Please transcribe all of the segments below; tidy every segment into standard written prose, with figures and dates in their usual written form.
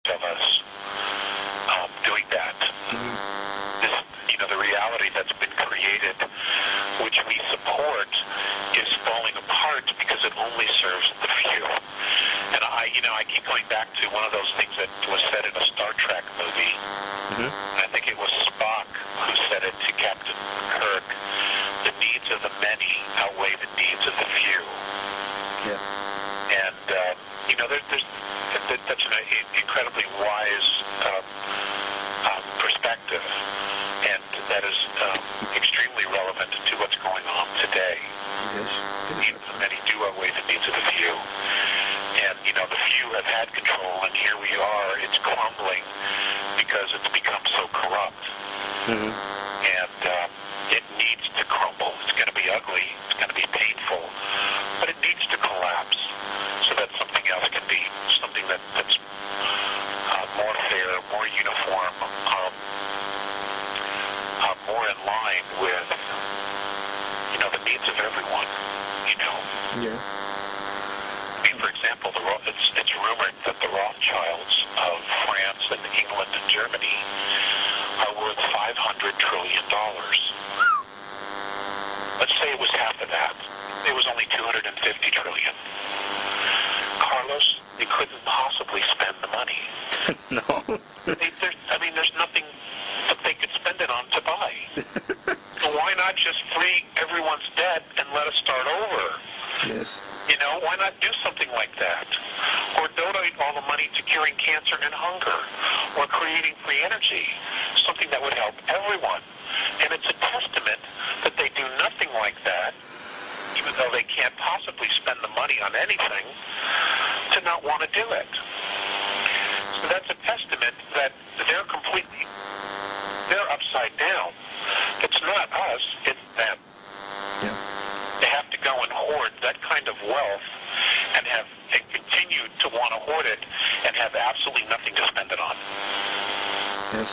of us doing that. This, the reality that's been created, which we support, is falling apart because it only serves the few. And I keep going back to one of those things that was said in a Star Trek movie. I think it was Spock who said it to Captain Kirk. The needs of the many outweigh the needs of the few. Yeah. And, that's an incredibly wise perspective, and that is extremely relevant to what's going on today. Yes. The needs of the many do outweigh the needs of the few. And, the few have had control, and here we are. It's crumbling because it's become so corrupt. And it needs to crumble. It's going to be ugly. It's going to be painful. But it needs to collapse so that something else can be, something that's more fair, more uniform, more in line with, the needs of everyone, Yeah. I mean, for example, it's rumored that the Rothschilds of France and England and Germany are worth $500 trillion. Let's say it was half of that. It was only $250 trillion. Carlos, they couldn't possibly spend the money. No. There's nothing that they could spend it on to buy. So why not just free everyone's debt and let us start over? Yes. Why not do something like that? Or donate all the money to curing cancer and hunger, or creating free energy, something that would help everyone. And it's a testament that they do nothing like that, even though they can't possibly spend the money on anything, to not want to do it. So that's a testament that they're upside down. It's not us, it's them. Yeah. They have to go and hoard that kind of wealth and continue to want to hoard it and have absolutely nothing to spend it on. Yes.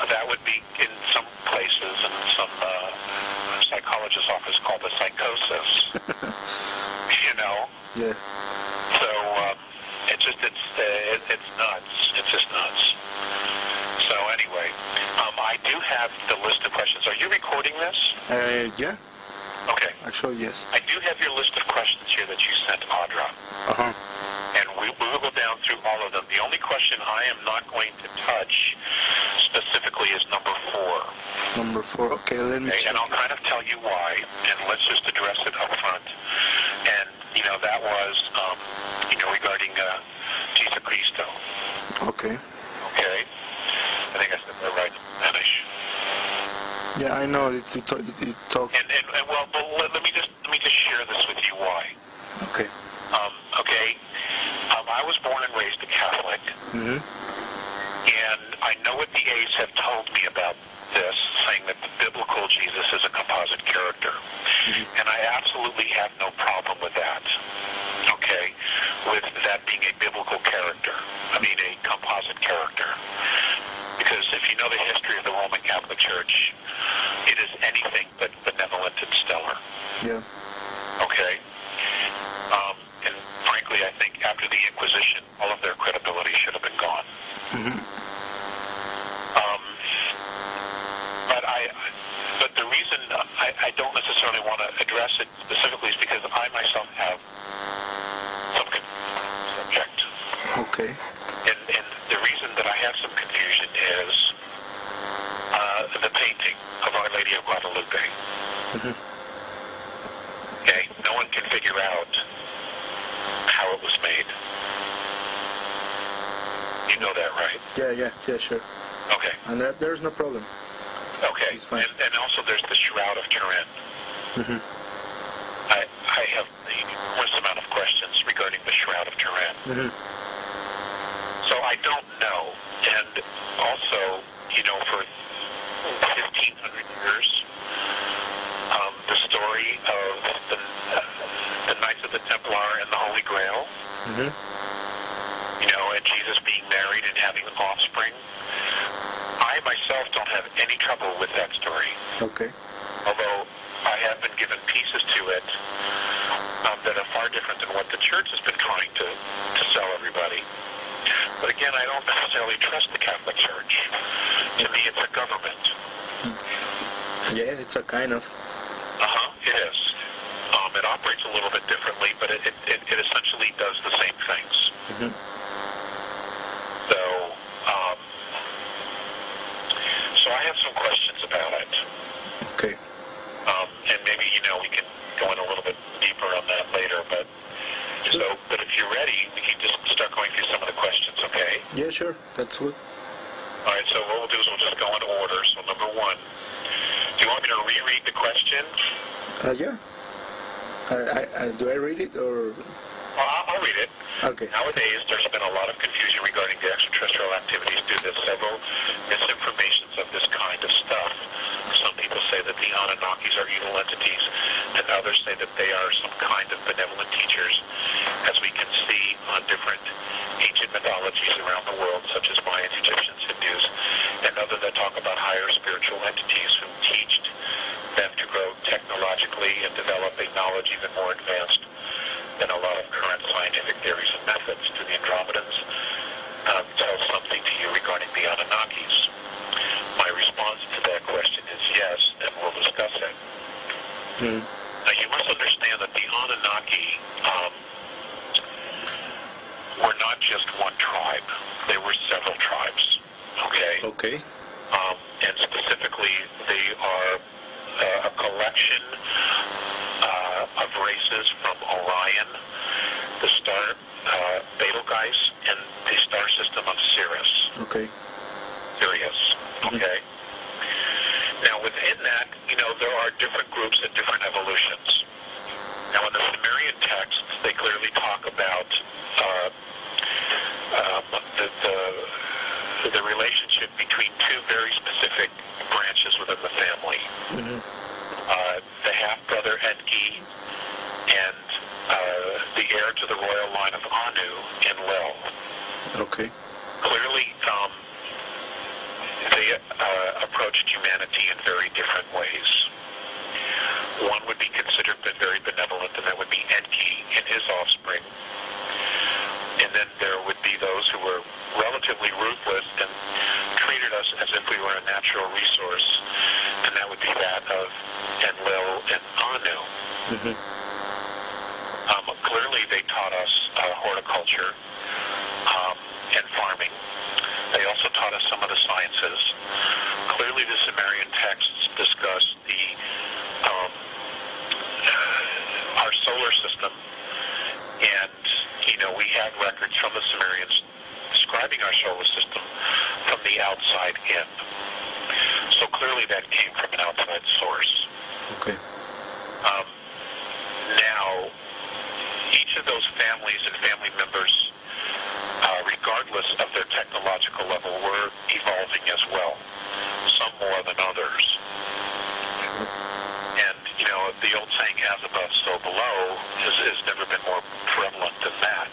That would be in some places, in some psychologist's office called a psychosis. Yeah. So it's nuts. It's just nuts. So anyway, I do have the list of questions. Are you recording this? Yeah. Okay. Actually, yes. I do have your list of questions here that you sent Audra. And we will go down through all of them. The only question I am not going to touch specifically is number 4. Number 4. Okay, let me check. And I'll kind of tell you why, and let's just address it up front. And, that was, regarding Jesus Cristo. Okay. Okay? I think I said that right in Spanish. Yeah, I know. It talks. And well, let me just share this with you. Why? Okay. Okay. I was born and raised a Catholic, and I know what the A's have told me about this, saying that the biblical Jesus is a composite character, and I absolutely have no problem with that. Okay, with that being a biblical character. I mean, a composite character. Because if you know the history of the Roman Catholic Church, it is anything but benevolent and stellar. Yeah. Okay? And frankly, I think after the Inquisition, all of their credibility should have been gone. But the reason I don't necessarily want to address it specifically is because I myself have some subject. Okay. And the reason that I have some confusion is the painting of Our Lady of Guadalupe. Okay, no one can figure out how it was made. You know that, right? Yeah, sure. Okay. And there's no problem. Okay, It's fine. and also there's the Shroud of Turin. I have the enormous amount of questions regarding the Shroud of Turin. So I don't know. And also, for 1,500 years, the story of the Knights of the Templar and the Holy Grail, and Jesus being married and having offspring, I myself don't have any trouble with that story. Okay. Although I have been given pieces to it that are far different than what the church has been trying to sell everybody. But again, I don't necessarily trust the Catholic Church. To me, it's a government. Yeah, it's a kind of. It is. It operates a little bit differently, but it essentially does the same things. Mm-hmm. So I have some questions about it. Okay. And maybe, we can go in a little bit deeper on that later, but if you're ready, we can just start going through some of the questions, okay? Yeah, sure. That's good. All right, so what we'll do is we'll just go in order. So number one, do you want me to reread the question? Yeah. Do I read it or? I'll read it. Okay. Nowadays, there's been a lot of confusion regarding the extraterrestrial activities due to several misinformations of this kind of stuff. Some people say that the Anunnakis are evil entities, and others say that they are some kind of benevolent teachers, as we can see on different ancient mythologies around the world, such as Mayans, Egyptians, Hindus, and others that talk about higher spiritual entities who teach them to grow technologically and develop a knowledge even more advanced than a lot of current scientific theories and methods. Do the Andromedans tell something to you regarding the Anunnakis? My response to that question is yes, and we'll discuss it. Now, you must understand that the Anunnaki were not just one tribe. They were several tribes, okay? Okay. And specifically, they are a collection of races from Orion, the star Betelgeuse, and the star system of Sirius. Okay. Sirius, okay? Now, within that, there are different groups and different evolutions. Now, in the Sumerian texts, they clearly talk about the relationship between two very specific branches within the family. Mm-hmm. The half-brother Enki and the heir to the royal line of Anu in Lil. Okay. Clearly, they approached humanity in very different ways. One would be considered very benevolent, and that would be Enki and his offspring. And then there would be those who were relatively ruthless and treated us as if we were a natural resource, and that would be that of Enlil and Anu. Mm-hmm. Clearly, they taught us horticulture and farming. They also taught us some of the sciences. Clearly, the Sumerian texts discuss our solar system, and we have records from the Sumerians describing our solar system from the outside in. So clearly, that came from an outside source. Okay. Now, each of those families and family members, regardless of their technological level, were evolving as well, some more than others. And, the old saying, as above, so below, has never been more prevalent than that.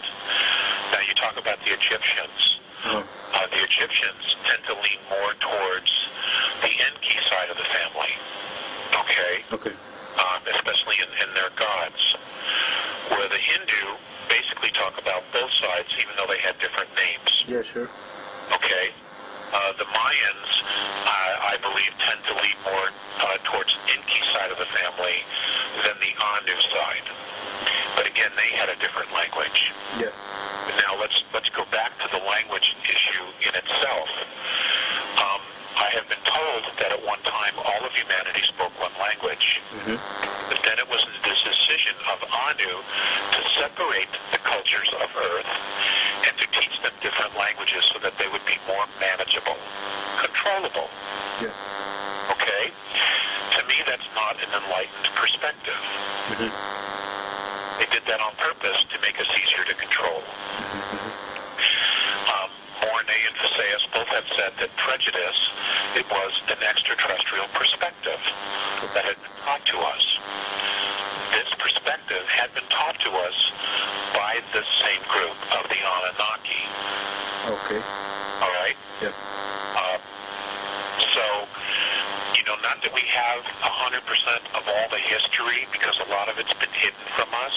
Now, you talk about the Egyptians. The Egyptians tend to lean more towards the Enki side of the family, okay? Okay. Especially in their gods. Where the Hindu basically talk about both sides, even though they had different names. Yeah, sure. Okay. The Mayans, I believe, tend to lean more towards Enki side of the family than the Anu side. But again, they had a different language. Yeah. Now let's go back to the language issue in itself. I have been told that at one time all of humanity spoke one language. Mm-hmm. But then it was this decision of Anu to separate the cultures of Earth and to teach them different languages so that they would be more manageable, controllable. Yeah. Okay? To me, that's not an enlightened perspective. Mm-hmm. They did that on purpose to make us easier to control. Mm-hmm. Mornay and Phaseus both have said that prejudice, it was an extraterrestrial perspective that had been taught to us. This perspective had been taught to us by the same group of the Anunnaki. Okay. All right? Yeah. So, not that we have 100% of all the history, because a lot of it's been hidden from us,